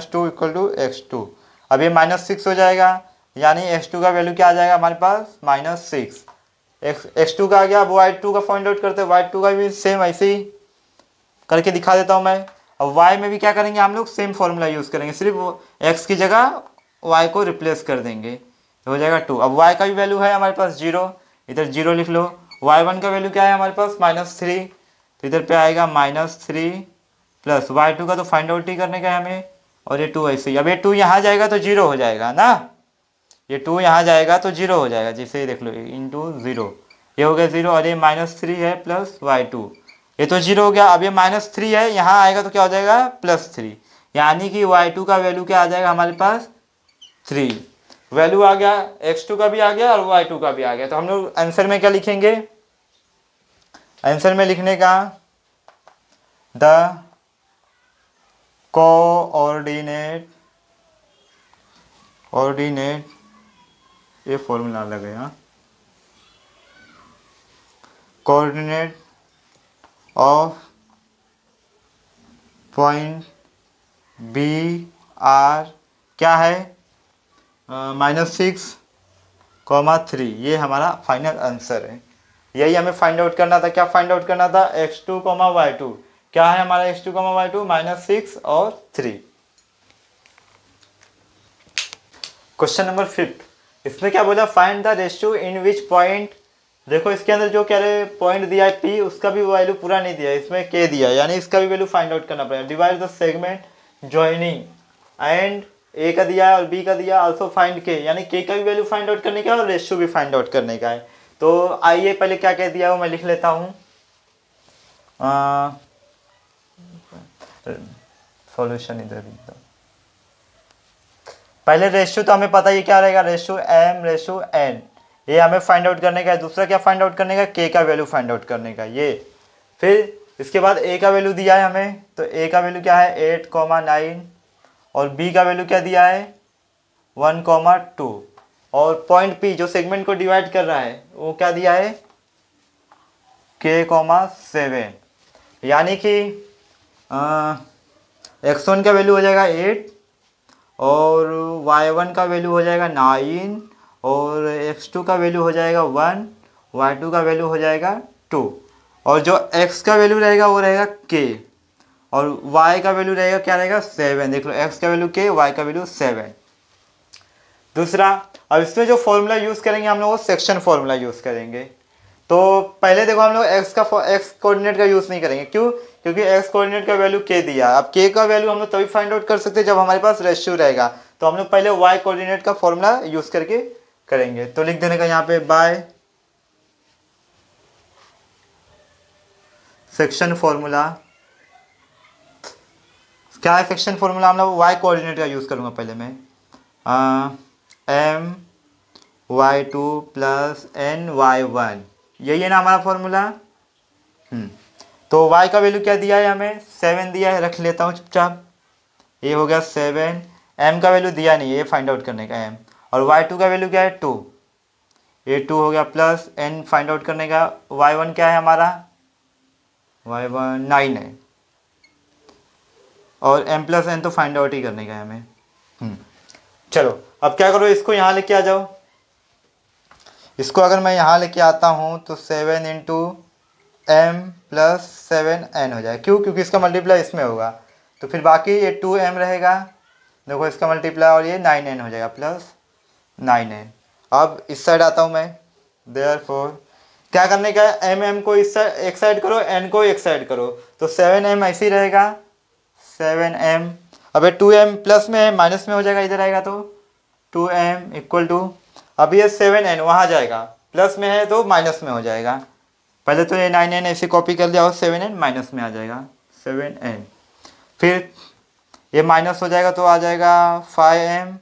- 2 इक्वल टू x2। अब ये -6 हो जाएगा, यानी x2 का वैल्यू क्या आ जाएगा हमारे पास -6। x2 का आ गया। अब y2 का फाइंड आउट करते हैं, y2 का भी सेम ऐसे ही करके दिखा देता हूँ मैं। अब y में भी क्या करेंगे हम लोग, सेम फॉर्मूला यूज़ करेंगे, सिर्फ x की जगह y को रिप्लेस कर देंगे, तो हो जाएगा 2। अब y का भी वैल्यू है हमारे पास 0, इधर 0 लिख लो। y1 का वैल्यू क्या है हमारे पास -3, तो इधर पे आएगा -3 प्लस y2 का तो फाइंड आउट ही करने का है हमें, और ये 2 ऐसे ही। अब ये 2 यहाँ जाएगा तो 0 हो जाएगा ना, ये 2 यहाँ जाएगा तो 0 हो जाएगा, जैसे देख लो इंटू 0, ये हो गया 0 और ये -3 है प्लस y2, ये तो 0 हो गया। अब ये -3 है, यहाँ आएगा तो क्या हो जाएगा +3, यानी कि y2 का वैल्यू क्या आ जाएगा हमारे पास 3। वैल्यू आ गया, x2 का भी आ गया और y2 का भी आ गया। तो हम लोग आंसर में क्या लिखेंगे, आंसर में लिखने का द कोऑर्डिनेट ये फॉर्मूला लग गया, coordinate of point B are क्या है, -6,3। ये हमारा फाइनल आंसर है। यही हमें फाइंड आउट करना था। क्या फाइंड आउट करना था, x2, y2 क्या है हमारा, x2, y2 -6 और 3। क्वेश्चन नंबर 5, इसमें क्या बोला, find the ratio in which point. देखो इसके अंदर जो कह रहे पॉइंट दिया है P, उसका भी वैल्यू पूरा नहीं दिया है, इसमें K दिया है, यानी इसका भी वैल्यू फाइंड आउट करना पड़ेगा। Divide the segment joining and A का दिया है और B का दिया, आल्सो फाइंड K, यानी K का भी वैल्यू फाइंड आउट करने का है और रेशियो भी फाइंड आउट करने का है। तो आइए पहले क्या कह दिया है वो मैं लिख लेता हूँ, सॉल्यूशन इधर एकदम। पहले रेशियो तो हमें पता ही क्या रहेगा, रेशियो M रेशियो N, ये हमें फाइंड आउट करने का है। दूसरा क्या फाइंड आउट करने का, K का वैल्यू फाइंड आउट करने का ये। फिर इसके बाद A का वैल्यू दिया है हमें, तो A का वैल्यू क्या है 8,9 और B का वैल्यू क्या दिया है 1,2 और पॉइंट P जो सेगमेंट को डिवाइड कर रहा है वो क्या दिया है K,7, यानी कि x1 का वैल्यू हो जाएगा 8 और y1 का वैल्यू हो जाएगा 9 और x2 का वैल्यू हो जाएगा 1, y2 का वैल्यू हो जाएगा 2 और जो x का वैल्यू रहेगा वो रहेगा k और y का वैल्यू रहेगा क्या रहेगा 7। देख लो x का वैल्यू k, y का वैल्यू 7। दूसरा, अब इसमें जो फॉर्मूला यूज़ करेंगे हम लोग वो सेक्शन फॉर्मूला यूज़ करेंगे। तो पहले देखो हम लोग x कोऑर्डिनेट का यूज़ नहीं करेंगे, क्यों, क्योंकि x कोऑर्डिनेट का वैल्यू k दिया। अब k का वैल्यू हम लोग तभी फाइंड आउट कर सकते हैं जब हमारे पास रेशियो रहेगा। तो हम लोग पहले y कोऑर्डिनेट का फॉर्मूला यूज़ करके करेंगे। तो लिख देने का यहाँ पे बाय सेक्शन फॉर्मूला। क्या है सेक्शन फॉर्मूला, हम लोग y कोऑर्डिनेट का यूज़ करूँगा पहले मैं, my2 प्लस ny1, यही है ना हमारा फॉर्मूला। तो y का वैल्यू क्या दिया है हमें 7 दिया है, रख लेता हूँ चुपचाप, ये हो गया 7। m का वैल्यू दिया नहीं है, ये फाइंड आउट करने का m, और y2 का वैल्यू क्या है 2, ये 2 हो गया प्लस n फाइंड आउट करने का। y1 क्या है हमारा, y1 9 है और m प्लस n तो फाइंड आउट ही करने का है हमें। चलो अब क्या करो, इसको यहाँ लेके आ जाओ। इसको अगर मैं यहाँ लेके आता हूँ तो 7 इंटू m प्लस 7n हो जाएगा। क्यों, क्योंकि इसका मल्टीप्लाई इसमें होगा, तो फिर बाकी ये 2m रहेगा, देखो इसका मल्टीप्लाई, और ये 9n हो जाएगा प्लस 9n। अब इस साइड आता हूँ मैं, देयरफॉर क्या करने का है, m को इस साइड एक साइड करो, n को एक साइड करो, तो 7m ऐसे ही रहेगा 7m। अब ये 2m प्लस में है, माइनस में हो जाएगा, इधर आएगा तो 2m इक्वल टू, अब ये 7n वहाँ जाएगा, प्लस में है तो माइनस में हो जाएगा। पहले तो ये 9n ऐसे कॉपी कर लिया और 7n माइनस में आ जाएगा 7n। फिर ये माइनस हो जाएगा तो आ जाएगा 5m,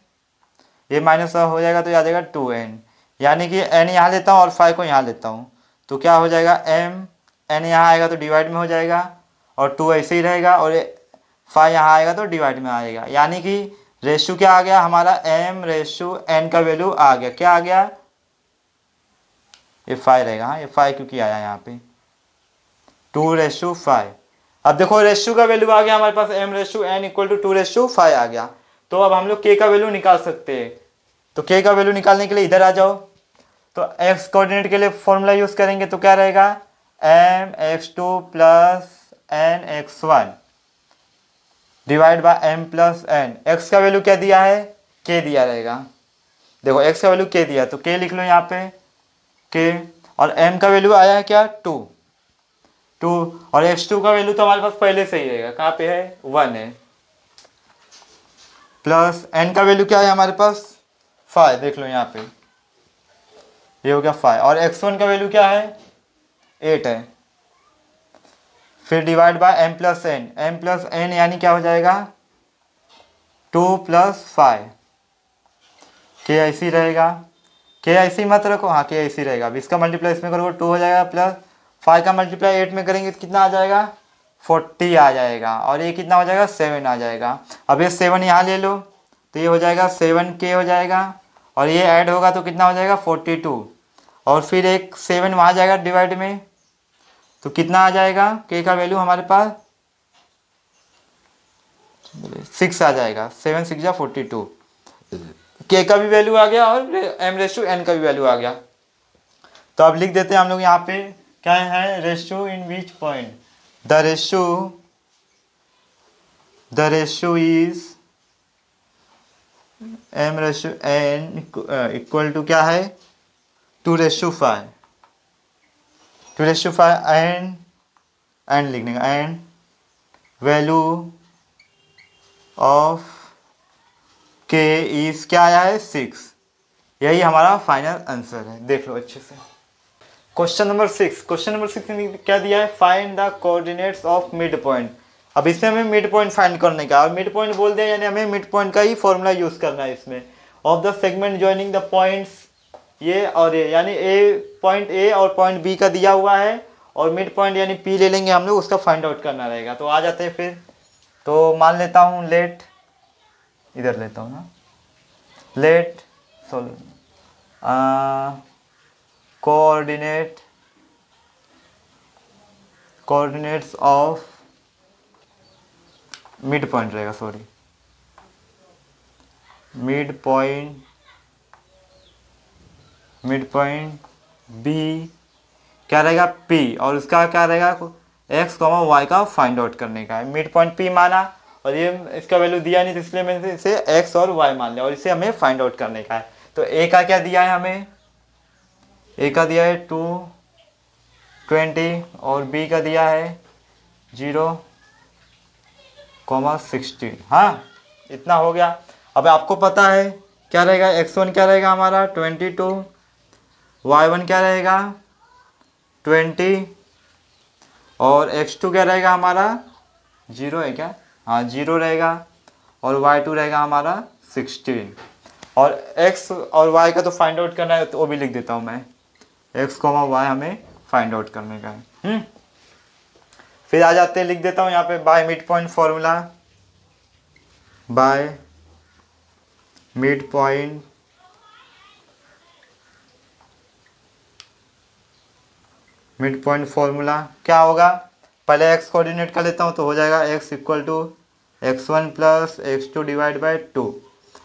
ये माइनस हो जाएगा तो आ जाएगा 2n, यानी कि n यहाँ लेता हूँ और 5 को यहाँ लेता हूँ, तो क्या हो जाएगा m, n यहाँ आएगा तो डिवाइड में हो जाएगा और 2 ऐसे ही रहेगा और 5 यहाँ आएगा तो डिवाइड में आएगा, यानी कि रेशियो क्या आ गया हमारा m रेशियो n का वैल्यू आ गया, क्या आ गया, ये 5 रहेगा। हाँ ये 5 क्योंकि आया यहाँ पे 2:5। अब देखो रेशियो का वैल्यू आ गया हमारे पास m ratio n equal to 2:5 आ गया। तो अब हम लोग k का वैल्यू निकाल सकते हैं। तो k का वैल्यू निकालने के लिए इधर आ जाओ, तो x कोऑर्डिनेट के लिए फॉर्मूला यूज करेंगे, तो क्या रहेगा mx2 plus nx1 divide by m plus n। x का वैल्यू क्या दिया है k दिया रहेगा, देखो x का वैल्यू k दिया, तो k लिख लो यहाँ पे k, और m का वैल्यू आया है क्या 2 और x2 का वैल्यू तो हमारे पास पहले से ही रहेगा, कहाँ पे है 1 है, प्लस n का वैल्यू क्या है हमारे पास 5, देख लो यहाँ पे ये हो गया 5, और x1 का वैल्यू क्या है 8 है। फिर divide by m plus n यानी क्या हो जाएगा 2 प्लस 5, के ऐसी रहेगा, के ऐसी मत रखो, हाँ के ऐसी रहेगा। अब इसका मल्टीप्लाई इसमें करोगे 2 हो जाएगा, प्लस 5 का मल्टीप्लाई 8 में करेंगे तो कितना आ जाएगा 40 आ जाएगा, और ये कितना हो जाएगा 7 आ जाएगा। अब ये 7 यहाँ ले लो तो ये हो जाएगा 7k हो जाएगा, और ये ऐड होगा तो कितना हो जाएगा 42, और फिर एक 7 वहाँ जाएगा डिवाइड में, तो कितना आ जाएगा के का वैल्यू हमारे पास 6 आ जाएगा। 7 6 जा 42, के का भी वैल्यू आ गया और m/n का भी वैल्यू आ गया। तो अब लिख देते हैं हम लोग यहाँ पे क्या है, ratio in which point the ratio is m/n equal to क्या है 2/5, 2/5 एंड लिखने का, and value of K is क्या आया है 6। यही हमारा फाइनल आंसर है, देख लो अच्छे से। क्वेश्चन नंबर 6 में क्या दिया है, find the coordinates of mid point. अब इसमें हमें मिड पॉइंट फाइंड करने का, और मिड पॉइंट बोल दिया यानी हमें मिड पॉइंट का ही फॉर्मूला यूज करना है इसमें। Of the segment joining the points, ये और ये यानी पॉइंट ए और पॉइंट बी का दिया हुआ है, और मिड पॉइंट यानी पी ले लेंगे हम लोग, उसका फाइंड आउट करना रहेगा। तो आ जाते हैं फिर, तो मान लेता हूँ लेट, इधर लेता हूँ ना, let coordinates of mid point रहेगा, सॉरी मिड पॉइंट बी क्या रहेगा P, और उसका क्या रहेगा x, y का फाइंड आउट करने का है। मिड पॉइंट P माना, और ये इसका वैल्यू दिया नहीं तो इसलिए मैंने इसे x और y मान लिया, और इसे हमें फाइंड आउट करने का है। तो A का क्या दिया है हमें, A का दिया है 220, और B का दिया है 0,16। हाँ इतना हो गया। अब आपको पता है क्या रहेगा, x1 क्या रहेगा हमारा 22, y1 क्या रहेगा 20, और x2 क्या रहेगा हमारा 0 है क्या, हाँ 0 रहेगा, और y2 रहेगा हमारा 16। और x और y का तो फाइंड आउट करना है, तो वो भी लिख देता हूँ मैं, x, y हमें फाइंड आउट करने का है। फिर आ जाते हैं, लिख देता हूँ यहाँ पे by mid point formula, by mid point formula क्या होगा, पहले x कोऑर्डिनेट का लेता हूँ तो हो जाएगा x equal to x1 plus x2 divide by 2।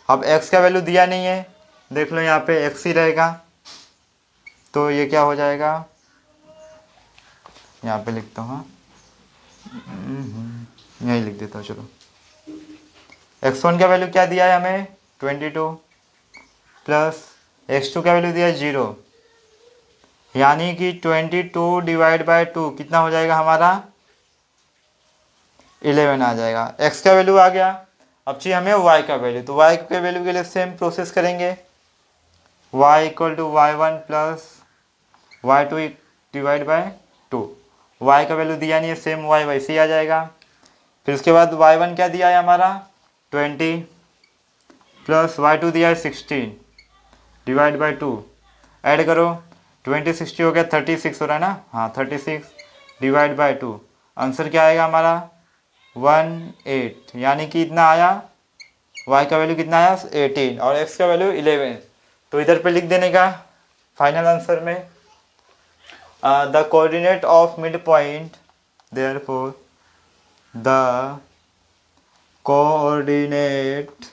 अब x का वैल्यू दिया नहीं है, देख लो यहाँ पे x ही रहेगा, तो ये क्या हो जाएगा, यहाँ पे लिखता हूँ, यही लिख देता हूँ चलो। x1 का वैल्यू क्या दिया है हमें 22, प्लस x2 का वैल्यू दिया है 0, यानी कि 22 डिवाइड बाई 2 कितना हो जाएगा हमारा 11 आ जाएगा। x का वैल्यू आ गया, अब चाहिए हमें y का वैल्यू, तो y के वैल्यू के लिए सेम प्रोसेस करेंगे, y equal to y1 plus y2 divide by 2। y का वैल्यू दिया नहीं है, सेम y वैसे ही आ जाएगा। फिर उसके बाद y1 क्या दिया है हमारा 20, प्लस y2 दिया है 16 डिवाइड बाई 2, ऐड करो 20 60 हो गया 36 हो रहा है ना, हाँ 36 डिवाइड बाई 2, आंसर क्या आएगा हमारा 18, यानी कि इतना आया, y का वैल्यू कितना आया 18 और x का वैल्यू 11। तो इधर पे लिख देने का फाइनल आंसर में, the coordinate of mid point, therefore the coordinate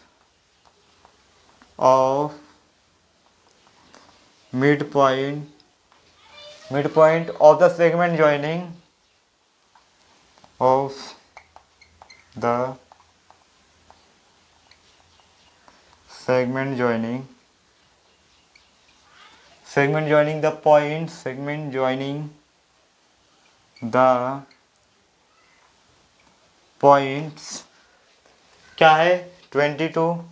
of mid point of the segment joining of the segment joining the points, segment joining the points क्या है 22,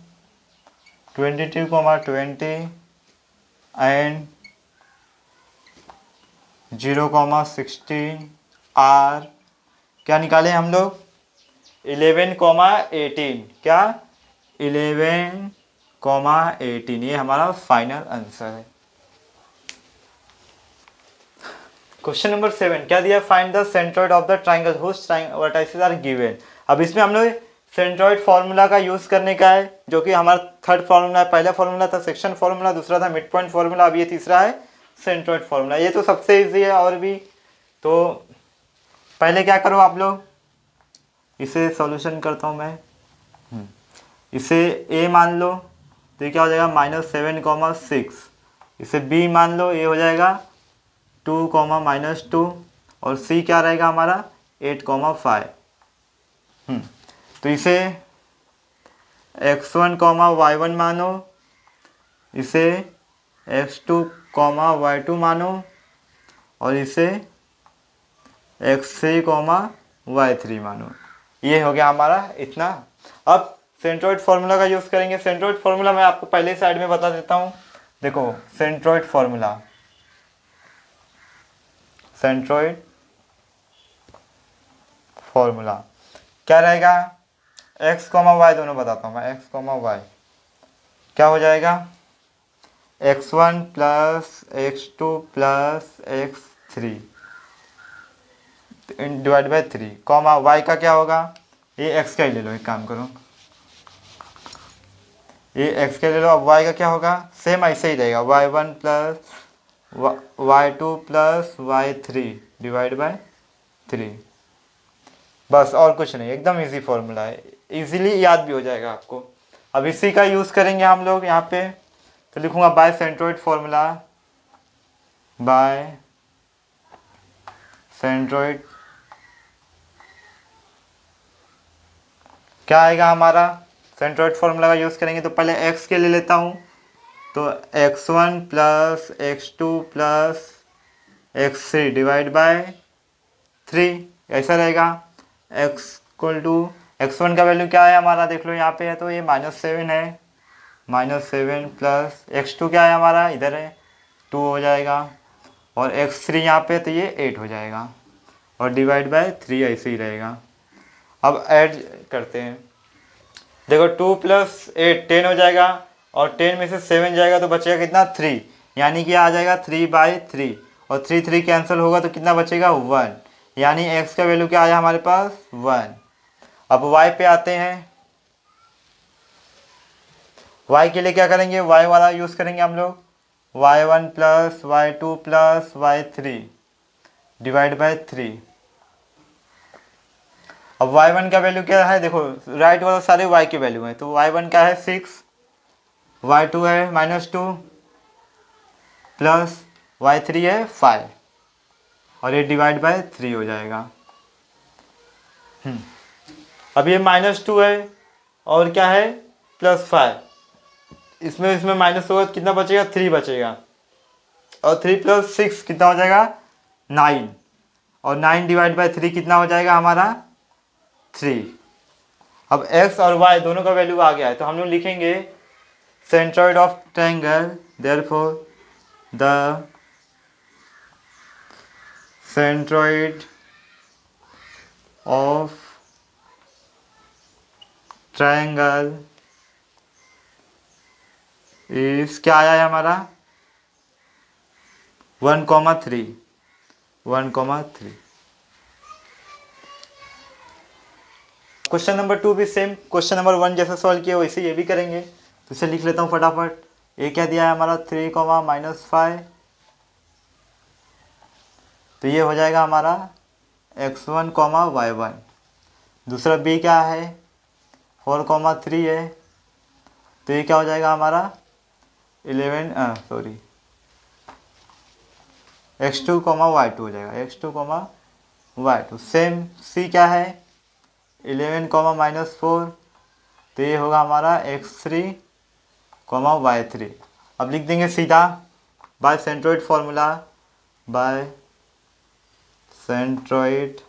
22, 20 एंड 0,16 आर क्या निकाले हम लोग 11, 18, क्या 11, 18, ये हमारा फाइनल आंसर है। क्वेश्चन नंबर 7 क्या दिया, find the centroid of the triangle whose vertices are given. अब इसमें हम लोग सेंट्रोइड फार्मूला का यूज करने का है, जो कि हमारा थर्ड फार्मूला है। पहला फार्मूला था सेक्शन फार्मूला, दूसरा था मिड पॉइंट फार्मूला, अब ये तीसरा है सेंट्रोइड फार्मूला। ये तो सबसे इजी है, और भी तो पहले क्या करो आप लोग, इसे सॉल्यूशन करता हूँ मैं। इसे a मान लो तो ये क्या हो जाएगा -7,6। इसे b मान लो, ये हो जाएगा 2,-2, और c क्या रहेगा हमारा 8,5। तो इसे x1, y1 मानो, इसे x2, y2 मानो, और इसे x3, y3 मानो। ये हो गया हमारा इतना। अब सेंट्रोइड फार्मूला का यूज़ करेंगे। सेंट्रोइड फार्मूला मैं आपको पहले साइड में बता देता हूँ। देखो सेंट्रोइड फार्मूला क्या रहेगा, x, y दोनों बताता हूँ मैं। x, y क्या हो जाएगा, x1 + x2 + x3 divide by 3, y का क्या होगा, ये x का ही ले लो, एक काम करो, ये x का ले लो। अब y का क्या होगा, सेम ऐसे ही रहेगा, y1 + y2 + y3 divide by 3। बस और कुछ नहीं, एकदम इजी फॉर्मूला है, इजीली याद भी हो जाएगा आपको। अब इसी का यूज़ करेंगे हम लोग यहाँ पे, तो लिखूँगा by centroid formula, by centroid क्या आएगा हमारा, सेंट्रोइड फार्मूला का यूज़ करेंगे तो पहले x के ले लेता हूँ, तो x1 + x2 + x3 divide by 3 ऐसा रहेगा। x1 का वैल्यू क्या है हमारा, देख लो यहाँ पे है, तो ये -7 है, -7 प्लस x2 क्या है हमारा, इधर है 2 हो जाएगा, और x3 यहाँ पे तो ये 8 हो जाएगा, और डिवाइड बाय 3 ऐसे ही रहेगा। अब ऐड करते हैं, देखो 2 + 8 10 हो जाएगा, और 10 में से 7 जाएगा तो बचेगा कितना 3, यानी कि आ जाएगा 3/3, और 3 कैंसिल होगा तो कितना बचेगा 1, यानी x का वैल्यू क्या आया हमारे पास 1। अब y पे आते हैं, y के लिए क्या करेंगे, y वाला यूज़ करेंगे हम लोग, y1 + y2 + y3 divide by 3। अब y1 का वैल्यू क्या है, देखो राइट वाला सारे y के वैल्यू हैं, तो y1 क्या है 6, y2 है -2 प्लस y3 है 5, और ये डिवाइड बाय 3 हो जाएगा। अब ये -2 है और क्या है +5, इसमें माइनस होगा कितना बचेगा 3 बचेगा, और 3 + 6 कितना हो जाएगा 9, और 9 डिवाइड बाय 3 कितना हो जाएगा हमारा 3। अब x और y दोनों का वैल्यू आ गया है, तो हम लोग लिखेंगे centroid of triangle, therefore the centroid of triangle इस क्या आया है हमारा 1,3। क्वेश्चन नंबर 2 भी सेम क्वेश्चन नंबर 1 जैसे सॉल्व किया वैसे ये भी करेंगे, तो इसे लिख लेता हूँ फटाफट। ये क्या दिया है हमारा 3, -5, तो ये हो जाएगा हमारा x1, y1। दूसरा b क्या है 4,3 है, तो ये क्या हो जाएगा हमारा x2, y2 हो जाएगा, x2, y2। सेम c क्या है 11, -4, तो ये होगा हमारा x3, y3। अब लिख देंगे सीधा by centroid formula, by centroid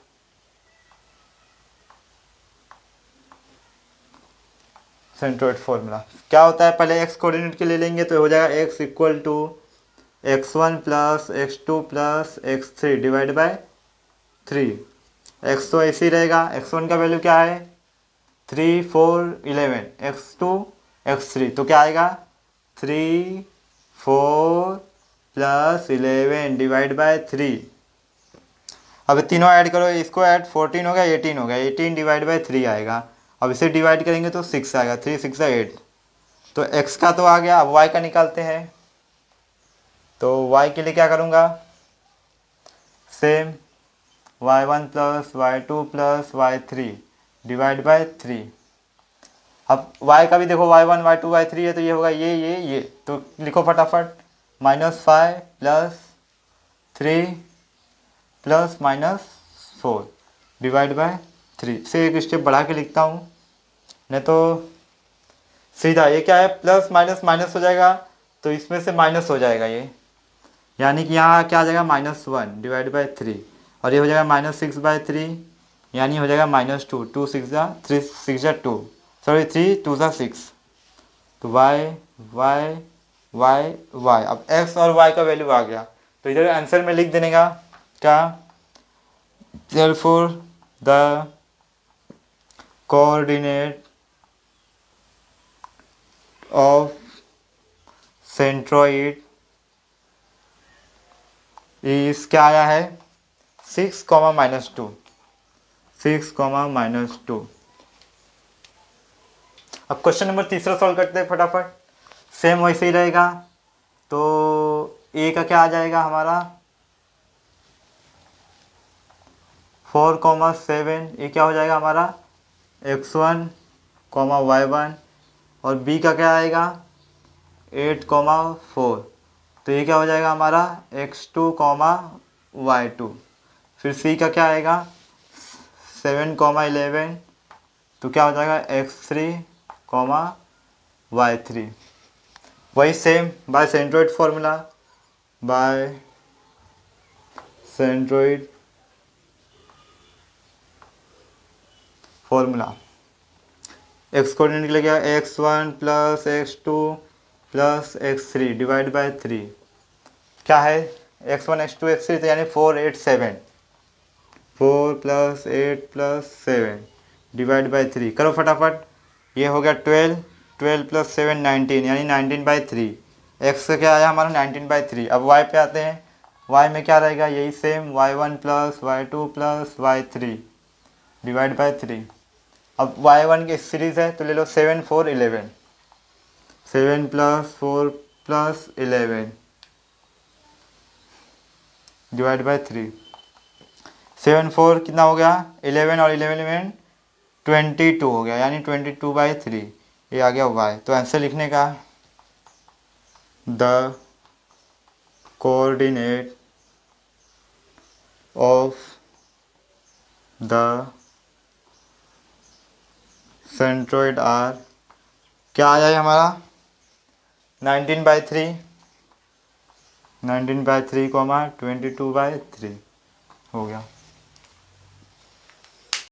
formula क्या होता है, पहले x कोऑर्डिनेट के ले लेंगे, तो हो जाएगा x = x1 + x2 + x3 divide by 3। x तो ऐसे ही रहेगा, x1 का वैल्यू क्या है 3, 4, 11, x2 x3, तो क्या आएगा 3 4 प्लस 11 डिवाइड बाय 3। अब तीनों ऐड करो, इसको ऐड 14 हो गया 18 हो गया, 18 डिवाइड बाय 3 आएगा। अब इसे डिवाइड करेंगे तो 6 आएगा, 3 6 8। तो x का तो आ गया, अब y का निकालते हैं। तो y के लिए क्या करूँगा, same y1 plus y2 plus y3 divide by 3। अब y का भी देखो y1 y2 y3 है, तो ये होगा ये, तो लिखो फटाफट -5 प्लस 3 प्लस -4 डिवाइड बाय 3 से एक स्टेप बढ़ा के लिखता हूँ, नहीं तो सीधा ये क्या है प्लस माइनस माइनस हो जाएगा, तो इसमें से माइनस हो जाएगा ये, यानी कि यहाँ क्या आ जाएगा -1 डिवाइड बाय 3, और ये हो जाएगा -6/3, यानी हो जाएगा -2, 2 6 जा 3 6 जा 2, सॉरी 3 2 जा 6। तो y y y y, अब x और y का वैल्यू आ गया, तो इधर आंसर में लिख देने का क्या, therefore the coordinate of centroid इस क्या आया है 6, -2, 6, -2। अब क्वेश्चन नंबर तीसरा सॉल्व करते हैं फटाफट, सेम वैसे ही रहेगा। तो ए का क्या आ जाएगा हमारा 4, 7, ये क्या हो जाएगा हमारा x1, y1, और बी का क्या आएगा 8, 4, तो ये क्या हो जाएगा हमारा x2, y2। फिर सी का क्या आएगा 7, 11, तो क्या हो जाएगा x3, y3। वही same by centroid formula, by centroid formula X coordinate के लिए क्या x1 plus x2 plus x3 divide by 3, क्या है x1 x2 x3, तो यानी 4 8 7, 4 प्लस 8 प्लस 7 डिवाइड बाय 3, करो फटाफट, ये हो गया 12, 12 प्लस 7 19, यानी 19/3। x से क्या आया हमारा 19/3। अब y पे आते हैं, y में क्या रहेगा यही same y1 plus y2 plus y3 divide by 3। अब y1 की सीरीज है तो ले लो 7 4 11, 7 प्लस 4 प्लस 11 डिवाइड बाय 3। 7 4 कितना हो गया 11, और 11 में 22 हो गया, यानी 22/3, ये आ गया y। तो आंसर लिखने का the coordinate of the centroid are क्या आ जाए हमारा 19/3, 19/3, 22/3 हो गया।